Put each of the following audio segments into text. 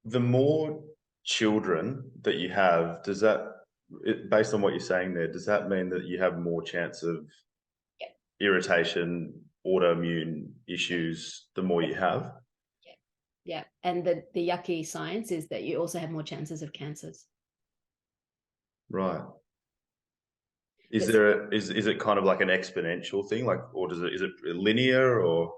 the more children that you have, based on what you're saying there, does that mean that you have more chance of Yeah, irritation, autoimmune issues the more you have? yeah, yeah. And the yucky science is that you also have more chances of cancers. Right. Is But there is it kind of like an exponential thing, like, or is it linear or?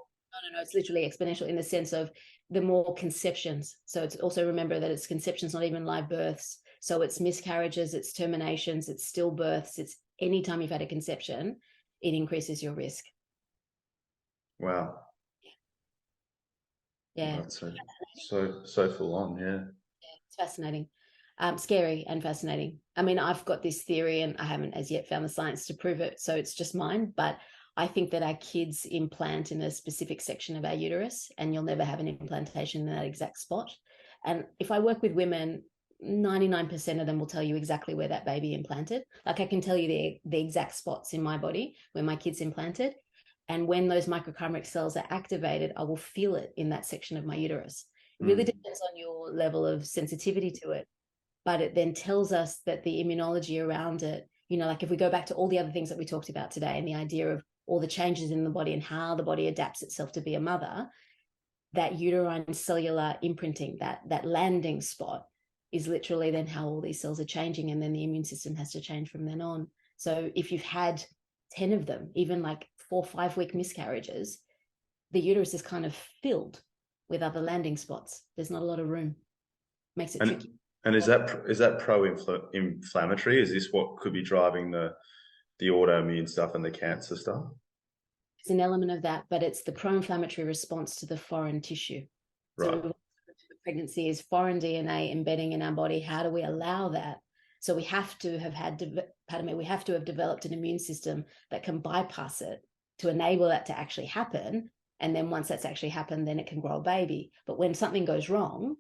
no, it's literally exponential in the sense of the more conceptions. So it's also, remember that it's conceptions, not even live births. So it's miscarriages, it's terminations, it's stillbirths, it's anytime you've had a conception, it increases your risk. Wow. Yeah, That's so full on, yeah. it's fascinating. Scary and fascinating. I mean, I've got this theory and I haven't as yet found the science to prove it, so it's just mine, but I think that our kids implant in a specific section of our uterus and you'll never have an implantation in that exact spot. And if I work with women, 99% of them will tell you exactly where that baby implanted. Like I can tell you the exact spots in my body where my kids implanted. And when those microchimeric cells are activated, I will feel it in that section of my uterus. It really Mm. depends on your level of sensitivity to it, but it then tells us that the immunology around it, like if we go back to all the other things that we talked about today and the idea of all the changes in the body and how the body adapts itself to be a mother, that uterine cellular imprinting, that landing spot, is literally then how all these cells are changing, and then the immune system has to change from then on. So if you've had 10 of them, even like 4 or 5 week miscarriages, the uterus is kind of filled with other landing spots. There's not a lot of room. Makes it And tricky. and is that pro-inflammatory? Is this what could be driving the autoimmune stuff and the cancer stuff? It's an element of that, but it's the pro-inflammatory response to the foreign tissue. Right. So pregnancy is foreign DNA embedding in our body. How do we allow that? So we have to have we have to have developed an immune system that can bypass it to enable that to actually happen. And then once that's actually happened, then it can grow a baby. But when something goes wrong,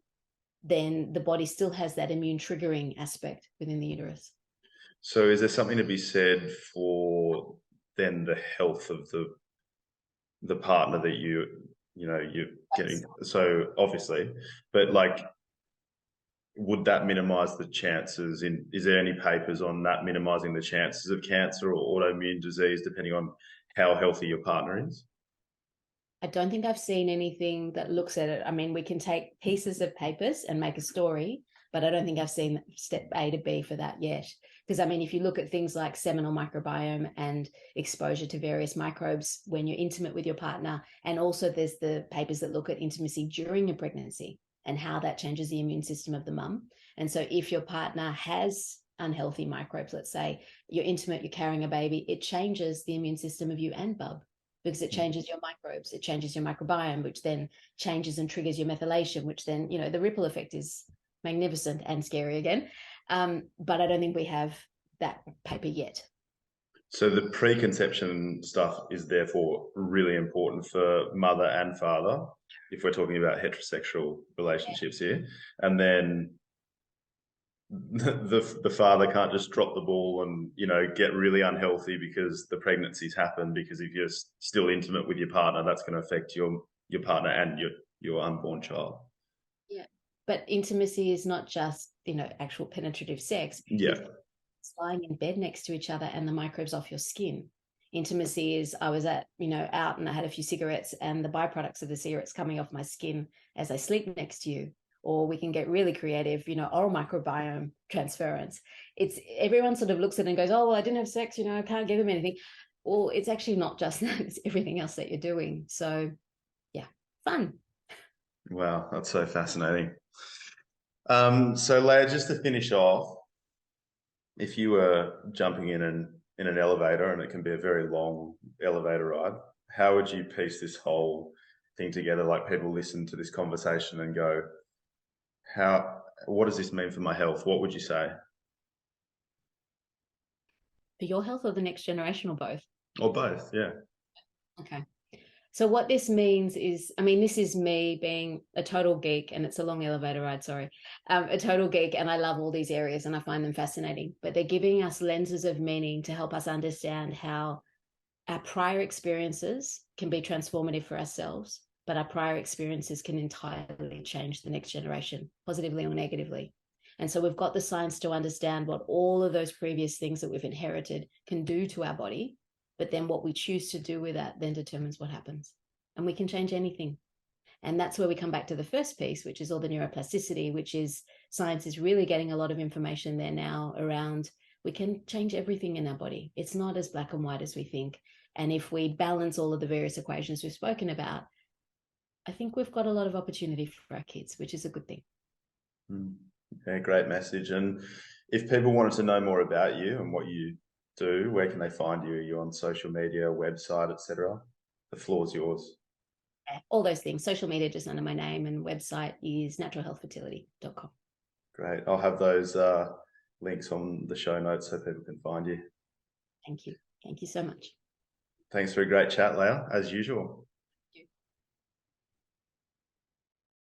then the body still has that immune triggering aspect within the uterus. So is there something to be said for then the health of the partner that you're getting? So obviously, but like, would that minimize the chances is there any papers on that minimizing the chances of cancer or autoimmune disease depending on how healthy your partner is? I don't think I've seen anything that looks at it. I mean, we can take pieces of papers and make a story, but I don't think I've seen step A to B for that yet. Because, I mean, if you look at things like seminal microbiome and exposure to various microbes when you're intimate with your partner, and also there's the papers that look at intimacy during a pregnancy and how that changes the immune system of the mum. And so if your partner has unhealthy microbes, let's say you're intimate, you're carrying a baby, it changes the immune system of you and bub, because it changes your microbes, it changes your microbiome, which then changes and triggers your methylation, which then, the ripple effect is magnificent and scary again. But I don't think we have that paper yet. So the preconception stuff is therefore really important for mother and father, if we're talking about heterosexual relationships here. And then the father can't just drop the ball and get really unhealthy because the pregnancy's happened, because if you're still intimate with your partner, that's going to affect your partner and your unborn child. Yeah. But intimacy is not just, actual penetrative sex. Yeah. It's lying in bed next to each other and the microbes off your skin. Intimacy is I was out and I had a few cigarettes and the byproducts of the cigarettes coming off my skin as I sleep next to you. Or we can get really creative, oral microbiome transference. It's everyone sort of looks at it and goes, oh, well, I didn't have sex, I can't give him anything. Well, it's actually not just that, it's everything else that you're doing. So yeah, fun. Wow, that's so fascinating. So Leah, just to finish off, if you were jumping in an elevator, and it can be a very long elevator ride, how would you piece this whole thing together? Like, people listen to this conversation and go, what does this mean for my health? What would you say? For your health or the next generation or both? Or both, yeah. Okay. So what this means is, I mean, this is me being a total geek, and it's a long elevator ride, sorry, a total geek, and I love all these areas and I find them fascinating, but they're giving us lenses of meaning to help us understand how our prior experiences can be transformative for ourselves, but our prior experiences can entirely change the next generation, positively or negatively. And so we've got the science to understand what all of those previous things that we've inherited can do to our body, but then what we choose to do with that then determines what happens. And we can change anything. And that's where we come back to the first piece, which is all the neuroplasticity, which is science is really getting a lot of information there now around we can change everything in our body. It's not as black and white as we think. And if we balance all of the various equations we've spoken about, I think we've got a lot of opportunity for our kids, which is a good thing. Yeah, great message. And if people wanted to know more about you and what you do, where can they find you? Are you on social media, website, etc.? The floor's yours. All those things. Social media just under my name, and website is naturalhealthfertility.com. Great. I'll have those links on the show notes so people can find you. Thank you. Thank you so much. Thanks for a great chat, Leah, as usual.